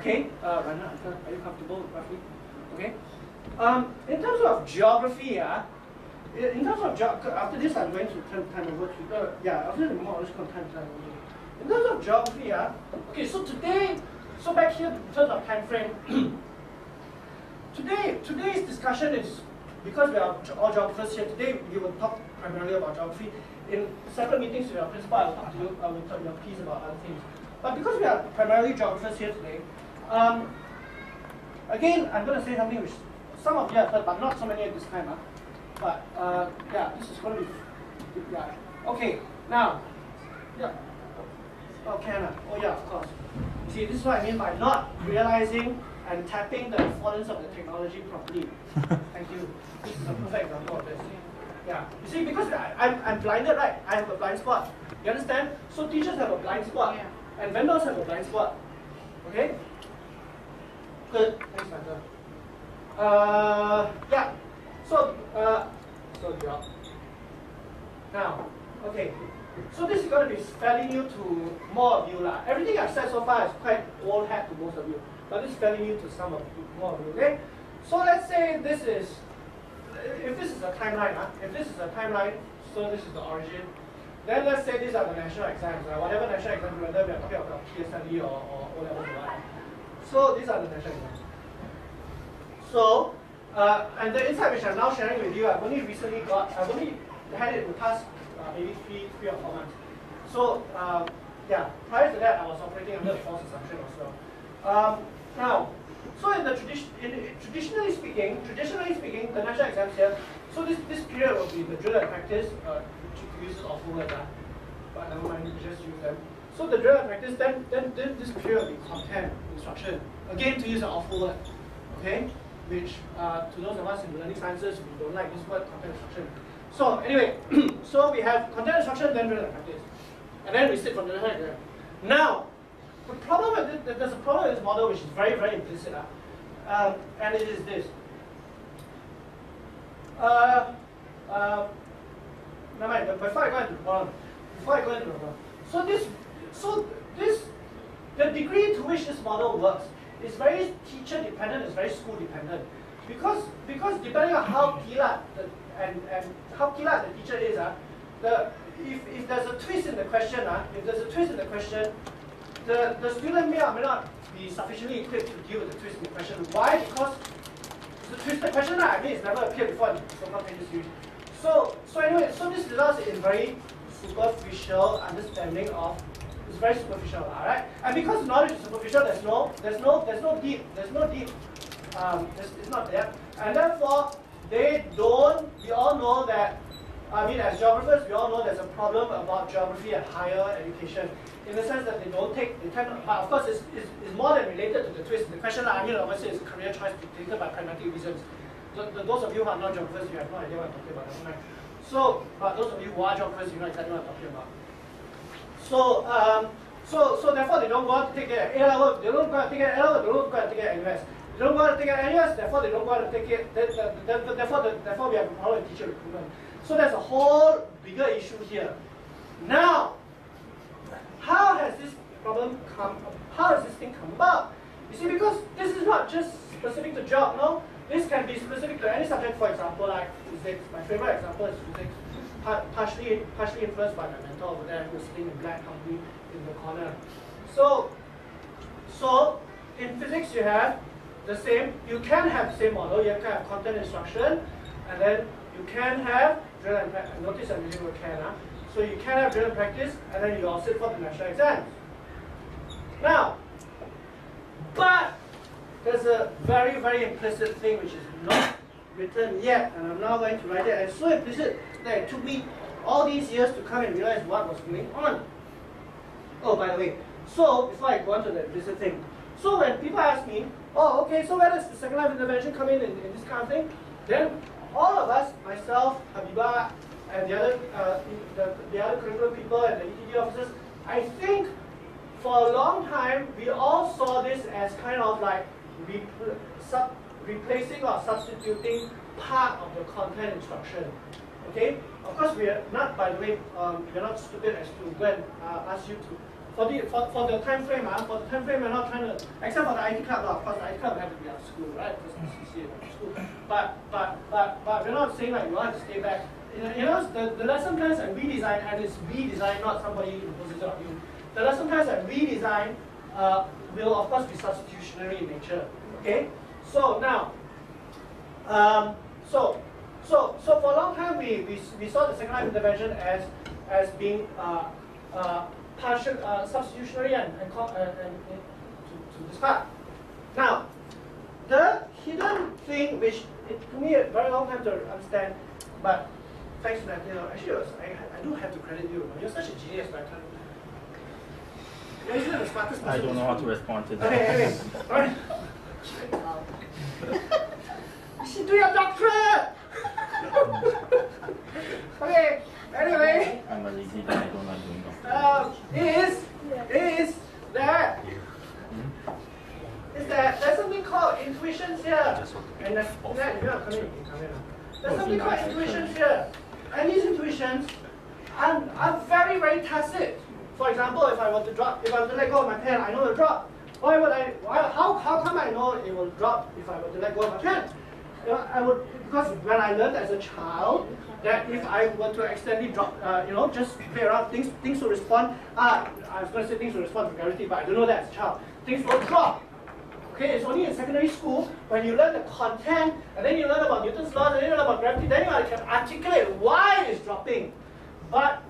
Okay, Rana, are you comfortable roughly? Okay. In terms of geography, in terms of after this I'm going to turn time over to after the more I'll time over. In terms of geography, okay, so today, so back here in terms of time frame, today's discussion is, because we are all geographers here, today we will talk primarily about geography. In separate meetings with our principal, I will talk to you, I will talk to your piece about other things. But because we are primarily geographers here today, again, I'm going to say something which some of you have heard, but not so many at this time. But this is going to be, okay, now, oh, Canna, oh yeah, of course. See, this is what I mean by not realizing and tapping the affordance of the technology properly. Thank you. This is a perfect example of this. Yeah, you see, because I'm blinded, right? I have a blind spot. You understand? So teachers have a blind spot, and vendors have a blind spot. Okay? Good. Thanks, Sandra. So job. Now, okay. So this is going to be fairly new to more of you. Everything I've said so far is quite old hat to most of you. But this is fairly new to some of you, more of you. Okay? So let's say this is, if this is a timeline, so this is the origin. Then let's say these are the national exams, whatever national exams, whether we are talking about PSLE or O-level or what. So these are the national exams. So, and the insight which I'm now sharing with you, I've only had it in the past maybe three or 4 months. So, prior to that, I was operating under a false assumption as well. Now, so in the traditionally speaking, the national exams here, so this period will be the drill and practice, which uses awful words, but never mind, just use them. So the drill and practice, then this period will be content, instruction. Again, to use an awful word, okay? Which, to those of us in learning sciences, we don't like this word, content instruction. So anyway, so we have content instruction, then drill and practice. And then we sit from the national exam. Now, the problem with this, there's a problem with this model which is very, very implicit, and it is this. Never mind, before I go into the problem, the degree to which this model works is very teacher dependent, is very school dependent, because depending on how kilat and how kilat the teacher is, if there's a twist in the question, the student may or may not be sufficiently equipped to deal with the twist in the question. Why? Because it's a twisted question. I mean, it's never appeared before in so-called pages series. So anyway, so this results in very superficial understanding of. It's very superficial, alright. And because knowledge is superficial, there's no deep. It's not there. And therefore, they don't. We all know that. I mean, as geographers, we all know there's a problem about geography and higher education, in the sense that they tend to, but of course it's more than related to the twist. The question, I mean, obviously is career choice dictated by pragmatic reasons. Those of you who are not geographers, you have no idea what I'm talking about. Right? So, but those of you who are geographers, you know exactly what I'm talking about. So therefore they don't go out to take it at A-level, they don't go out to take it at A-level, they don't go out to take it at NUS. They don't go out to take it at NUS, therefore they don't go out to take it, therefore we have a problem with teacher recruitment. So there's a whole bigger issue here. Now, how has this thing come about? You see, because this is not just specific to job, no? This can be specific to any subject, for example, like physics. My favorite example is physics, partially influenced by my mentor over there who's sitting in black company in the corner. So in physics you have the same, you can have the same model, you can have content instruction, and then you can have drill and practice. Notice I'm using the word can. So you can have drill and practice, and then you all sit for the national exams. Now, but there's a very, very implicit thing which is not written yet, and I'm now going to write it. And it's so implicit that it took me all these years to come and realize what was going on. Oh, by the way, so before I go on to the implicit thing, so when people ask me, oh, okay, so where does the second life intervention come in this kind of thing? Then all of us, myself, Habiba, and the other curriculum people and the ETD officers, I think for a long time we all saw this as kind of like replacing or substituting part of the content instruction. Okay? Of course, we are not, by the way, we are not stupid as to go and ask you to for the time frame, for the time frame, we're not trying to, except for the IT club, of course, the IT club have to be at school, right? Because it's at school. But we're not saying like you want to stay back. The lesson plans that we design, and it's we design, not somebody imposes it on you. The lesson plans that we design will of course be substitutionary in nature. Okay. So now, so for a long time we saw the second line intervention as being partial substitutionary and to this part. Now, the hidden thing which it took me a very long time to understand, but thanks to that, actually I do have to credit you. You're such a genius, but I can't. You're the smartest person. I don't know how to respond to that. Okay, anyway, alright. You should do your doctorate. Okay, anyway. I'm a lazy guy, I don't like doing doctorate. Is that there's something called intuitions here. And that's you're not coming in. There's something called intuitions here. And these intuitions are very, very tacit. For example, if I were to let go of my pen, I know it'll drop. How come I know it will drop if I were to let go of my pen? Because when I learned as a child that if I were to accidentally drop, just play around, things will respond. I was going to say things will respond to gravity, but I don't know that as a child. Things will drop. Okay, it's only in secondary school when you learn the content, and then you learn about Newton's laws, and then you learn about gravity, then you can articulate why it's dropping. But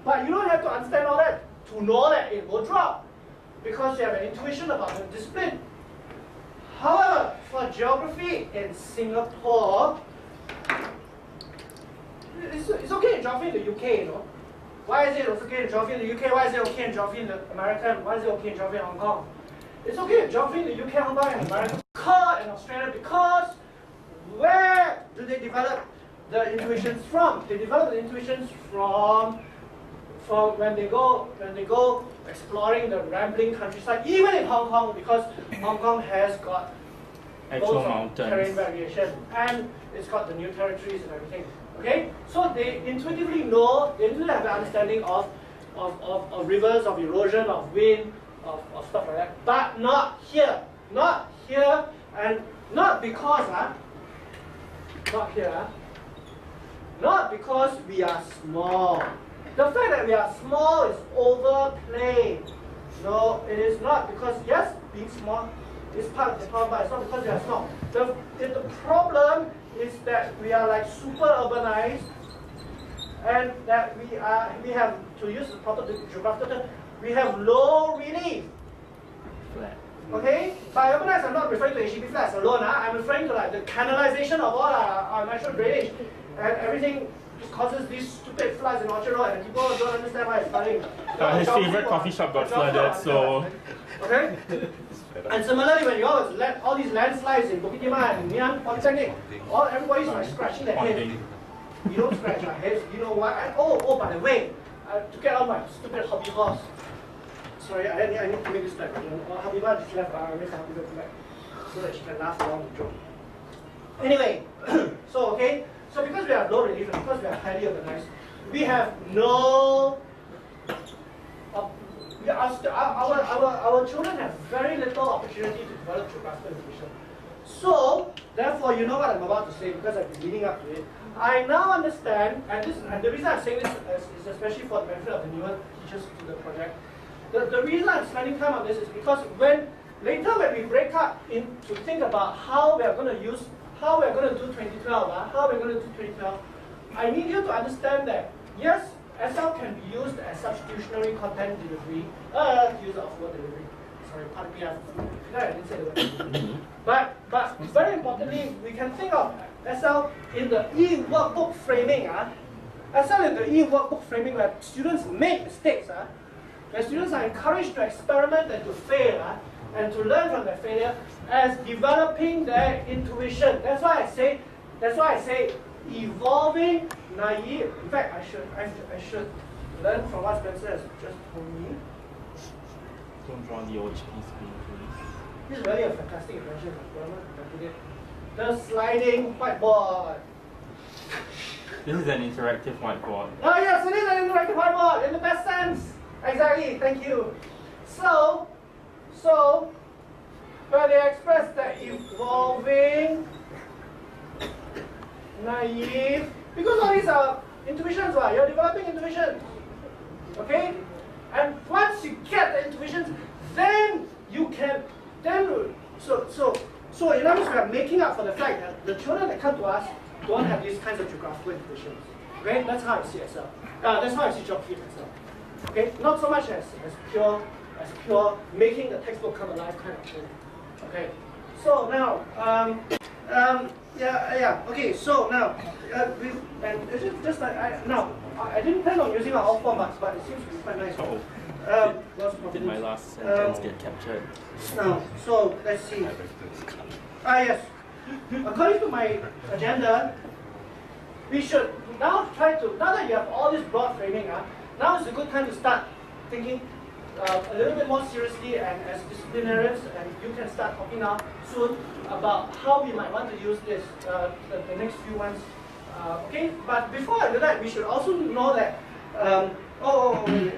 you don't have to understand all that to know that it will drop, because you have an intuition about the discipline. However, for geography in Singapore, it's okay in geography in the UK, Why is it okay in geography in the UK? Why is it okay in geography in the American? Why is it okay in geography in Hong Kong? It's okay in geography in the UK, Hong Kong, and America, and Australia, because where do they develop the intuitions from? They develop the intuitions from when they go exploring the rambling countryside, even in Hong Kong, because Hong Kong has got actual mountains, terrain variation, and it's got the new territories and everything. Okay, so they intuitively know, they intuitively have an understanding of rivers, of erosion, of wind, of stuff like that, but not here, and not because not because we are small. The fact that we are small is overplayed. No, it is not, because yes, being small is part of the problem, but it's not because we are small. The problem is that we are like super urbanized, and that we have, to use the proper geographical term, we have low relief. Flat. Okay? By urbanized, I'm not referring to HDB flats alone. I'm referring to like the canalization of all our natural drainage, and everything just causes these stupid floods in Orchard Road, and people don't understand why it's flooding. His favorite coffee shop got flooded, so. Okay? And similarly, when you all these landslides in Bukit Timah and Ngee Polytechnic, everybody's like scratching their head. You don't scratch your head. You know why? Oh, by the way, to get on my stupid hobby horse. Sorry, I need to make this back. Hobby horse just left. I make Hobby horse back so that she can laugh along the joke. Anyway, so because we are low relief and because we are highly organized, we have no. Our children have very little opportunity to develop geographical intuition. So, therefore, you know what I'm about to say because I've been leading up to it. I now understand, and the reason I'm saying this is especially for the benefit of the newer teachers to the project. The reason I'm spending time on this is because later when we break up to think about how we're going to do 2012, I need you to understand that yes, SL can be used as substitutionary content delivery, user of word delivery. Sorry, pardon me, I didn't say the word. But very importantly, we can think of SL in the e-workbook framing. SL in the e-workbook framing where students make mistakes. Where students are encouraged to experiment and to fail, and to learn from their failure as developing their intuition. That's why I say evolving naive. In fact, I should learn from what Spencer has just told me. Don't draw the OHP screen, please. This is really a fantastic invention. The sliding whiteboard. This is an interactive whiteboard. Oh yes, it is an interactive whiteboard in the best sense. Exactly, thank you. So where they express the evolving, naive, because all these are intuitions, right? You're developing intuitions. Okay? And once you get the intuitions, then you can, so in other words, we are making up for the fact that the children that come to us don't have these kinds of geographical intuitions. Okay? That's how I see it. That's how I see geography myself. Okay? Not so much as pure making the textbook come alive kind of thing. Okay? So now, okay, so now, and it's just like, I didn't plan on using all formats, but it seems to be quite nice. Did my last sentence get captured? Now, so let's see. Yes. According to my agenda, we should now now that you have all this broad framing, now is a good time to start thinking a little bit more seriously and as disciplinarians, and you can start talking now soon about how we might want to use this the next few months. Okay, but before I do that, we should also know that, wait.